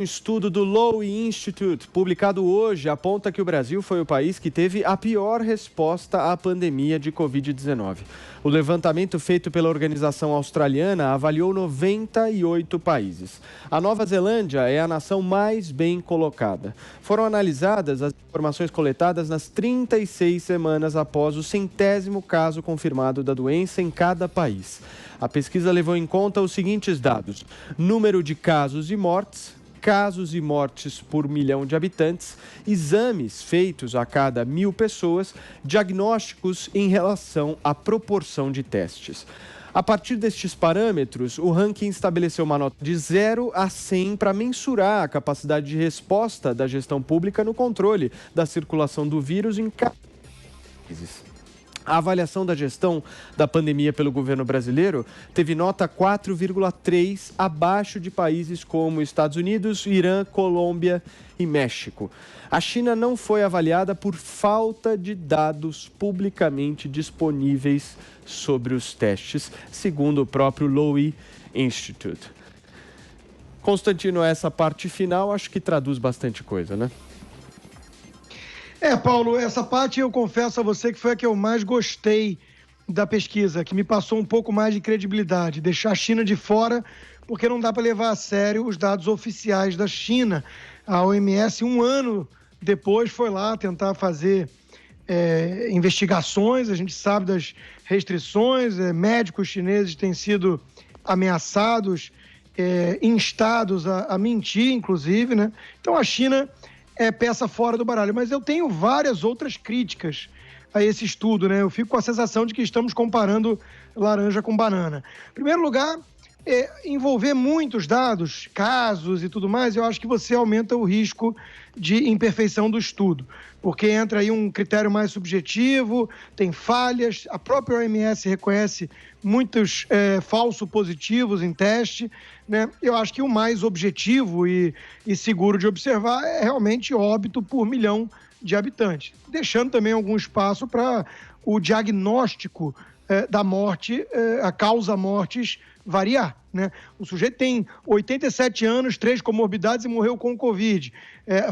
Um estudo do Lowy Institute, publicado hoje, aponta que o Brasil foi o país que teve a pior resposta à pandemia de Covid-19. O levantamento feito pela organização australiana avaliou 98 países. A Nova Zelândia é a nação mais bem colocada. Foram analisadas as informações coletadas nas 36 semanas após o 100º caso confirmado da doença em cada país. A pesquisa levou em conta os seguintes dados: número de casos e mortes por milhão de habitantes, exames feitos a cada 1.000 pessoas, diagnósticos em relação à proporção de testes. A partir destes parâmetros, o ranking estabeleceu uma nota de 0 a 100 para mensurar a capacidade de resposta da gestão pública no controle da circulação do vírus em cada país. A avaliação da gestão da pandemia pelo governo brasileiro teve nota 4,3, abaixo de países como Estados Unidos, Irã, Colômbia e México. A China não foi avaliada por falta de dados publicamente disponíveis sobre os testes, segundo o próprio Lowy Institute. Constantino, essa parte final acho que traduz bastante coisa, né? Paulo, essa parte eu confesso a você que foi a que eu mais gostei da pesquisa, que me passou um pouco mais de credibilidade, deixar a China de fora, porque não dá para levar a sério os dados oficiais da China. A OMS, um ano depois, foi lá tentar fazer investigações, a gente sabe das restrições, médicos chineses têm sido ameaçados, instados a mentir, inclusive, né? Então a China é peça fora do baralho, mas eu tenho várias outras críticas a esse estudo, né? Eu fico com a sensação de que estamos comparando laranja com banana. Em primeiro lugar, envolver muitos dados, casos e tudo mais, eu acho que você aumenta o risco de imperfeição do estudo, porque entra aí um critério mais subjetivo, tem falhas, a própria OMS reconhece muitos falsos positivos em teste, né? Eu acho que o mais objetivo e seguro de observar é realmente óbito por milhão de habitantes, deixando também algum espaço para o diagnóstico da morte, a causa mortes variar, né? O sujeito tem 87 anos, 3 comorbidades e morreu com Covid.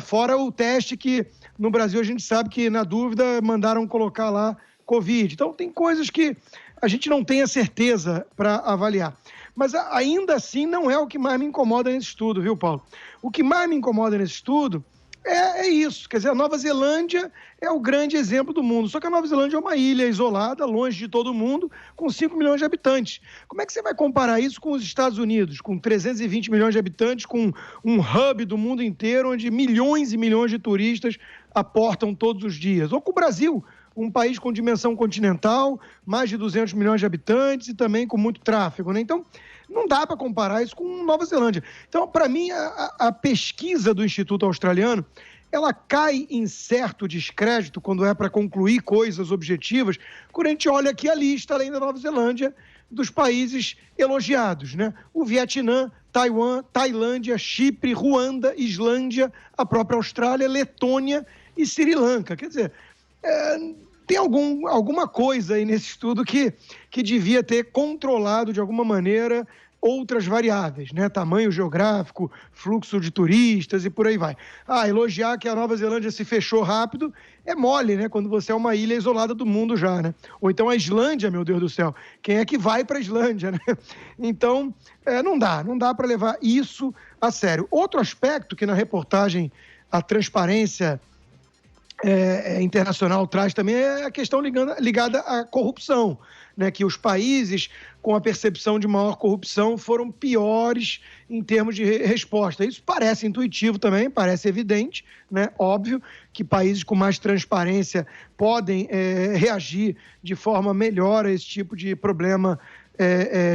Fora o teste que no Brasil a gente sabe que, na dúvida, mandaram colocar lá Covid. Então, tem coisas que a gente não tem a certeza para avaliar. Mas ainda assim não é o que mais me incomoda nesse estudo, viu, Paulo? O que mais me incomoda nesse estudo é isso. Quer dizer, a Nova Zelândia é o grande exemplo do mundo. Só que a Nova Zelândia é uma ilha isolada, longe de todo mundo, com 5 milhões de habitantes. Como é que você vai comparar isso com os Estados Unidos, com 320 milhões de habitantes, com um hub do mundo inteiro, onde milhões e milhões de turistas aportam todos os dias? Ou com o Brasil, um país com dimensão continental, mais de 200 milhões de habitantes e também com muito tráfego, né? Então, não dá para comparar isso com Nova Zelândia. Então, para mim, a pesquisa do Instituto Australiano, ela cai em certo descrédito quando é para concluir coisas objetivas, quando a gente olha aqui a lista, além da Nova Zelândia, dos países elogiados, né? O Vietnã, Taiwan, Tailândia, Chipre, Ruanda, Islândia, a própria Austrália, Letônia e Sri Lanka. Quer dizer, tem alguma coisa aí nesse estudo que devia ter controlado de alguma maneira outras variáveis, né? Tamanho geográfico, fluxo de turistas e por aí vai. Elogiar que a Nova Zelândia se fechou rápido é mole, né? Quando você é uma ilha isolada do mundo já, né? Ou então a Islândia, meu Deus do céu. Quem é que vai para a Islândia, né? Então, não dá para levar isso a sério. Outro aspecto que na reportagem a transparência internacional traz também é a questão ligada à corrupção, né? Que os países com a percepção de maior corrupção foram piores em termos de resposta. Isso parece intuitivo também, parece evidente, né? Óbvio que países com mais transparência podem reagir de forma melhor a esse tipo de problema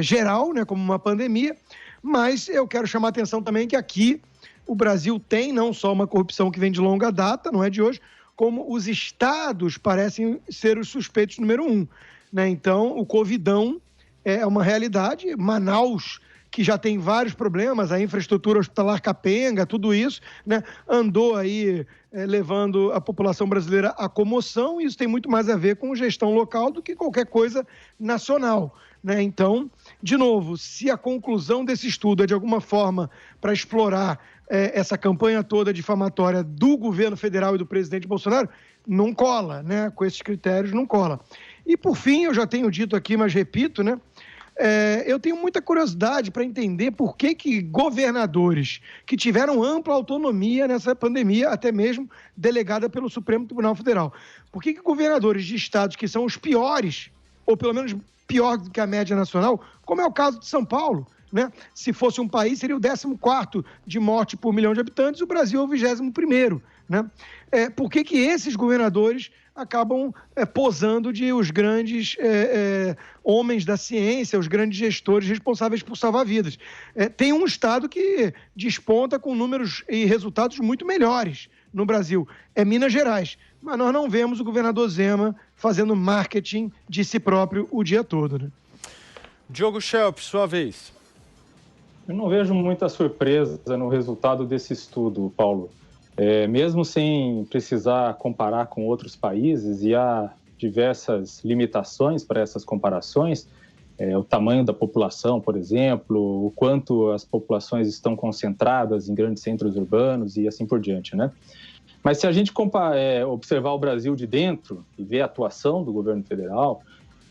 geral, né? Como uma pandemia, mas eu quero chamar a atenção também que aqui o Brasil tem não só uma corrupção que vem de longa data, não é de hoje, como os estados parecem ser os suspeitos número 1, né? Então, o Covidão é uma realidade. Manaus, que já tem vários problemas, a infraestrutura hospitalar capenga, tudo isso, né? Andou aí levando a população brasileira à comoção, e isso tem muito mais a ver com gestão local do que qualquer coisa nacional, né? Então, de novo, se a conclusão desse estudo é de alguma forma para explorar essa campanha toda difamatória do governo federal e do presidente Bolsonaro não cola, né? Com esses critérios não cola. E, por fim, eu já tenho dito aqui, mas repito, né? Eu tenho muita curiosidade para entender por que governadores que tiveram ampla autonomia nessa pandemia, até mesmo delegada pelo Supremo Tribunal Federal, por que governadores de estados que são os piores, ou pelo menos pior do que a média nacional, como é o caso de São Paulo, né? Se fosse um país, seria o 14º de morte por milhão de habitantes, o Brasil é o 21º, né? Por que esses governadores acabam posando de os grandes homens da ciência, os grandes gestores responsáveis por salvar vidas? Tem um estado que desponta com números e resultados muito melhores no Brasil, é Minas Gerais. Mas nós não vemos o governador Zema fazendo marketing de si próprio o dia todo, né? Diogo Schelp, sua vez. Eu não vejo muita surpresa no resultado desse estudo, Paulo. Mesmo sem precisar comparar com outros países, e há diversas limitações para essas comparações, o tamanho da população, por exemplo, o quanto as populações estão concentradas em grandes centros urbanos e assim por diante, né? Mas se a gente observar o Brasil de dentro e ver a atuação do governo federal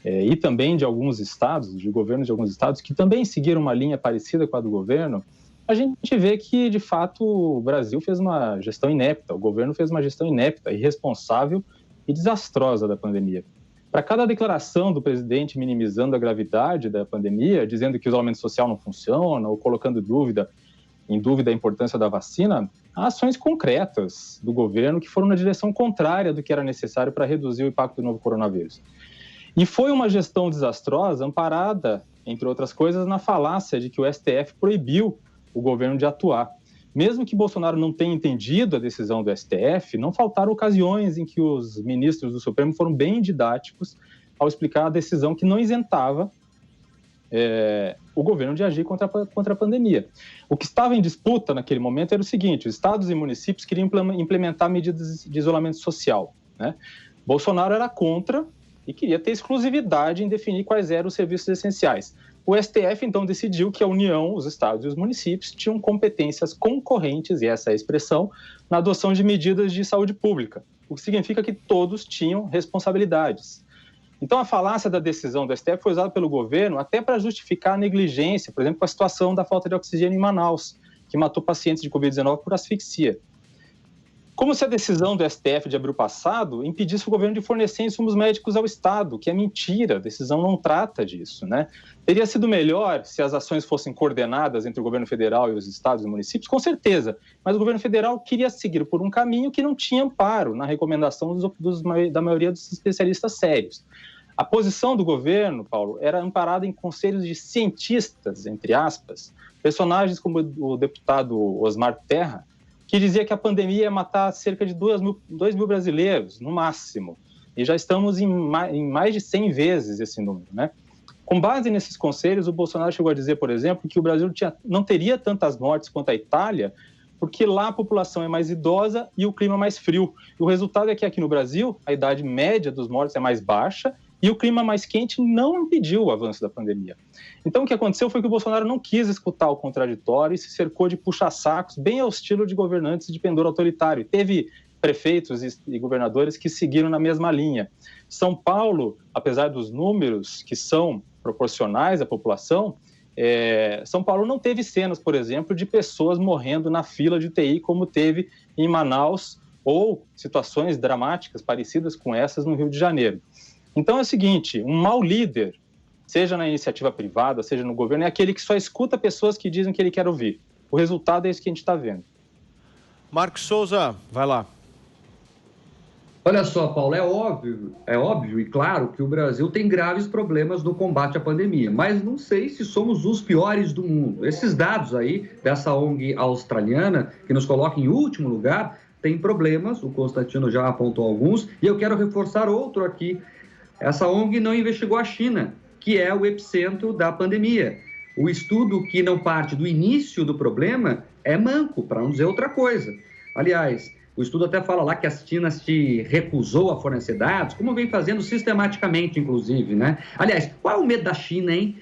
e também de alguns estados, de governos de alguns estados que também seguiram uma linha parecida com a do governo, a gente vê que, de fato, o Brasil fez uma gestão inepta, o governo fez uma gestão inepta, irresponsável e desastrosa da pandemia. Para cada declaração do presidente minimizando a gravidade da pandemia, dizendo que o isolamento social não funciona ou colocando em dúvida a importância da vacina, há ações concretas do governo que foram na direção contrária do que era necessário para reduzir o impacto do novo coronavírus. E foi uma gestão desastrosa, amparada, entre outras coisas, na falácia de que o STF proibiu o governo de atuar. Mesmo que Bolsonaro não tenha entendido a decisão do STF, não faltaram ocasiões em que os ministros do Supremo foram bem didáticos ao explicar a decisão que não isentava o governo de agir contra a pandemia. O que estava em disputa naquele momento era o seguinte: os estados e municípios queriam implementar medidas de isolamento social, né? Bolsonaro era contra e queria ter exclusividade em definir quais eram os serviços essenciais. O STF, então, decidiu que a União, os estados e os municípios tinham competências concorrentes, e essa é a expressão, na adoção de medidas de saúde pública, o que significa que todos tinham responsabilidades. Então, a falácia da decisão do STF foi usada pelo governo até para justificar a negligência, por exemplo, com a situação da falta de oxigênio em Manaus, que matou pacientes de Covid-19 por asfixia. Como se a decisão do STF de abril passado impedisse o governo de fornecer insumos médicos ao Estado, que é mentira, a decisão não trata disso, né? Teria sido melhor se as ações fossem coordenadas entre o governo federal e os estados e municípios, com certeza, mas o governo federal queria seguir por um caminho que não tinha amparo na recomendação da maioria dos especialistas sérios. A posição do governo, Paulo, era amparada em conselhos de cientistas, entre aspas, personagens como o deputado Osmar Terra, que dizia que a pandemia ia matar cerca de 2 mil brasileiros, no máximo. E já estamos em mais de 100 vezes esse número, né? Com base nesses conselhos, o Bolsonaro chegou a dizer, por exemplo, que o Brasil não teria tantas mortes quanto a Itália, porque lá a população é mais idosa e o clima mais frio. E o resultado é que aqui no Brasil, a idade média dos mortos é mais baixa e o clima mais quente não impediu o avanço da pandemia. Então, o que aconteceu foi que o Bolsonaro não quis escutar o contraditório e se cercou de puxa-sacos, bem ao estilo de governantes de pendor autoritário. Teve prefeitos e governadores que seguiram na mesma linha. São Paulo, apesar dos números que são proporcionais à população, São Paulo não teve cenas, por exemplo, de pessoas morrendo na fila de UTI, como teve em Manaus, ou situações dramáticas parecidas com essas no Rio de Janeiro. Então é o seguinte, um mau líder, seja na iniciativa privada, seja no governo, é aquele que só escuta pessoas que dizem que ele quer ouvir. O resultado é isso que a gente está vendo. Marcos Souza, vai lá. Olha só, Paulo, é óbvio e claro que o Brasil tem graves problemas no combate à pandemia, mas não sei se somos os piores do mundo. Esses dados aí dessa ONG australiana, que nos coloca em último lugar, tem problemas, o Constantino já apontou alguns, e eu quero reforçar outro aqui. Essa ONG não investigou a China, que é o epicentro da pandemia. O estudo que não parte do início do problema é manco, para não dizer outra coisa. Aliás, o estudo até fala lá que a China se recusou a fornecer dados, como vem fazendo sistematicamente, inclusive, né? Aliás, qual é o medo da China, hein?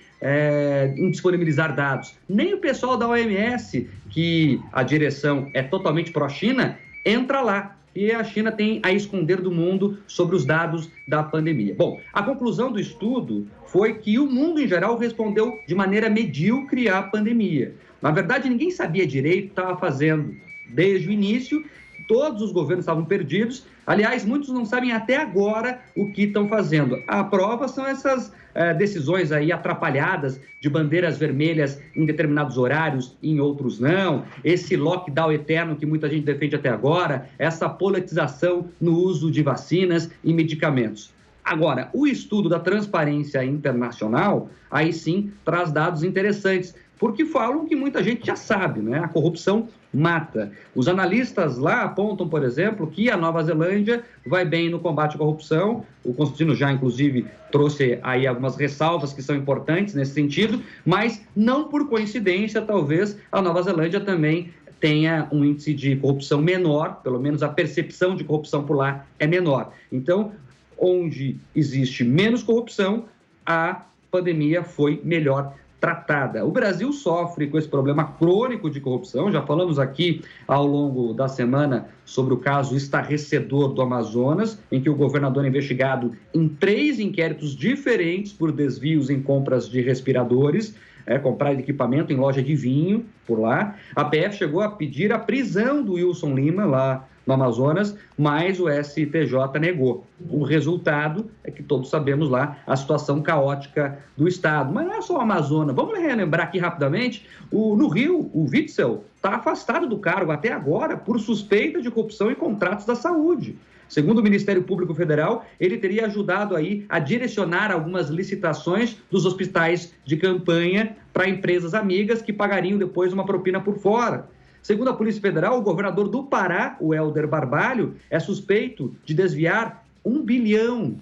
em disponibilizar dados. Nem o pessoal da OMS, que a direção é totalmente pró-China, entra lá. E a China tem a esconder do mundo sobre os dados da pandemia. Bom, a conclusão do estudo foi que o mundo em geral respondeu de maneira medíocre à pandemia. Na verdade, ninguém sabia direito o que estava fazendo desde o início. Todos os governos estavam perdidos. Aliás, muitos não sabem até agora o que estão fazendo. A prova são essas decisões aí atrapalhadas de bandeiras vermelhas em determinados horários e em outros não. Esse lockdown eterno que muita gente defende até agora. Essa politização no uso de vacinas e medicamentos. Agora, o estudo da Transparência Internacional, aí sim, traz dados interessantes, porque falam que muita gente já sabe, né? A corrupção mata. Os analistas lá apontam, por exemplo, que a Nova Zelândia vai bem no combate à corrupção. O Constantino já, inclusive, trouxe aí algumas ressalvas que são importantes nesse sentido, mas não por coincidência, talvez, a Nova Zelândia também tenha um índice de corrupção menor, pelo menos a percepção de corrupção por lá é menor. Então, onde existe menos corrupção, a pandemia foi melhor tratada. O Brasil sofre com esse problema crônico de corrupção. Já falamos aqui ao longo da semana sobre o caso estarrecedor do Amazonas, em que o governador é investigado em 3 inquéritos diferentes por desvios em compras de respiradores, comprar equipamento em loja de vinho por lá. A PF chegou a pedir a prisão do Wilson Lima lá no Amazonas, mas o STJ negou. O resultado é que todos sabemos lá a situação caótica do Estado. Mas não é só o Amazonas. Vamos relembrar aqui rapidamente. No Rio, o Witzel está afastado do cargo até agora por suspeita de corrupção em contratos da saúde. Segundo o Ministério Público Federal, ele teria ajudado aí a direcionar algumas licitações dos hospitais de campanha para empresas amigas que pagariam depois uma propina por fora. Segundo a Polícia Federal, o governador do Pará, o Helder Barbalho, é suspeito de desviar 1 bilhão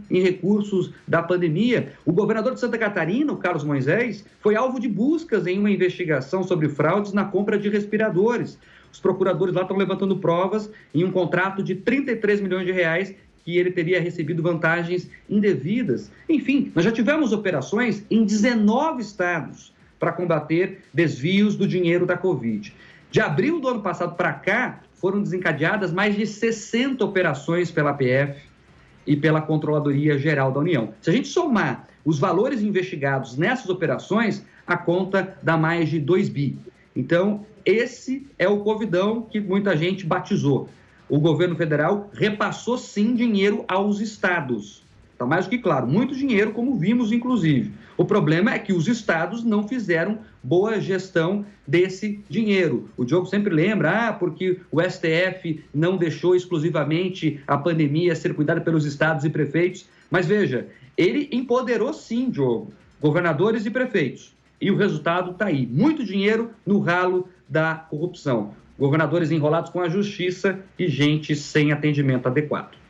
em recursos da pandemia. O governador de Santa Catarina, o Carlos Moisés, foi alvo de buscas em uma investigação sobre fraudes na compra de respiradores. Os procuradores lá estão levantando provas em um contrato de 33 milhões de reais que ele teria recebido vantagens indevidas. Enfim, nós já tivemos operações em 19 estados para combater desvios do dinheiro da Covid. De abril do ano passado para cá, foram desencadeadas mais de 60 operações pela PF e pela Controladoria Geral da União. Se a gente somar os valores investigados nessas operações, a conta dá mais de 2 bi. Então, esse é o Covidão que muita gente batizou. O governo federal repassou, sim, dinheiro aos estados. Está mais do que claro, muito dinheiro, como vimos, inclusive. O problema é que os estados não fizeram boa gestão desse dinheiro. O Diogo sempre lembra, porque o STF não deixou exclusivamente a pandemia ser cuidada pelos estados e prefeitos. Mas veja, ele empoderou sim, Diogo, governadores e prefeitos. E o resultado está aí, muito dinheiro no ralo da corrupção. Governadores enrolados com a justiça e gente sem atendimento adequado.